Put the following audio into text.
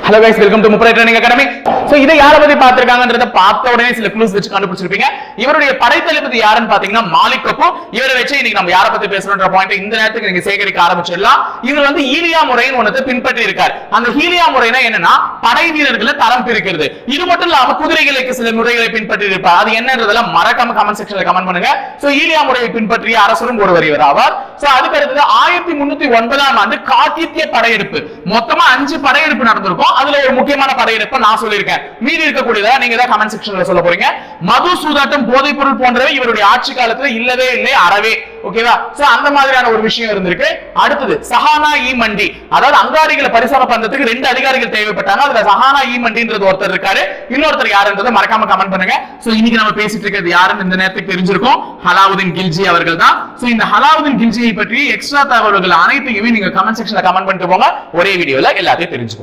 Hello guys, welcome to Muprai Training Academy. So இதை யாரை பத்தி பார்த்திருக்காங்கன்றத பார்த்த உடனே சில க்ளூஸ் வச்சு கண்டுபிடிச்சிருப்பீங்க. இவருடைய படைத்தளபதி யாருன்னு பாத்தீங்கன்னா மாலிக் கபூர். இவரை வச்சு இன்னைக்கு நம்ம யாரை பத்தி பேசணும்ன்ற பாயிண்ட் இந்த நேரத்துக்கு நீங்க சேகரிக்க ஆரம்பிச்சிடலாம். இவர் வந்து ஹீலியா முறைன்னு ஒண்ணத்தை பின்பற்றி இருக்கார். அந்த ஹீலியா முறைனா என்னன்னா படை வீரர்களை தரம் பிரிக்கிறது. இது மட்டும் இல்லாம குதிரைகளுக்கு சில முறைகளை பின்பற்றி இருப்பார். அது என்னன்றதெல்லாம் மறக்காம கமெண்ட் செக்ஷன்ல கமெண்ட் பண்ணுங்க. சோ ஹீலியா முறையை பின்பற்றிய அரசரும் ஒருவர் இவர் ஆவார். சோ அதுக்கு அடுத்தது 1309ஆம் ஆண்டு காக்கித்திய படையெடுப்பு. மொத்தமா 5 படையெடுப்பு நடந்திருக்கும். அதுல ஒரு முக்கியமான படையெடுப்பை நான் சொல்லியிருக்கேன். மீதி இருக்கக்கூடியதா நீங்க தான் கமெண்ட் செக்ஷன்ல சொல்ல போறீங்க. மது சூதாட்டம் போதைப் பொருள் போன்றவை இவருடைய ஆட்சி காலத்துல இல்லவே இல்லை, அறவே. ஓகேவா? சோ அந்த மாதிரியான ஒரு விஷயம் இருந்திருக்கு. அடுத்தது சஹானா இ மண்டி, அதாவது அங்காடிகளை பரிசோதனை பண்றதுக்கு 2 அதிகாரிகள் தேவைப்பட்டாங்க. அதுல சஹானா இ மண்டின்றது ஒருத்தர் இருக்காரு. இன்னொருத்தர் யாருன்றதை மறக்காம கமெண்ட் பண்ணுங்க. சோ இன்னைக்கு நம்ம பேசிட்டு இருக்கிறது யாருன்னு இந்த நேரத்துக்கு தெரிஞ்சிருக்கும். அலாவுதீன் கில்ஜி அவர்கள் தான். சோ இந்த அலாவுதீன் கில்ஜியை பற்றி எக்ஸ்ட்ரா தகவல்கள் அனைத்தையுமே நீங்க கமெண்ட் செக்ஷன்ல கமெண்ட் பண்ணிட்டு போங்க. ஒரே வீடியோல எல்லாத்தையும் தெரிஞ்சுக்கோங்க.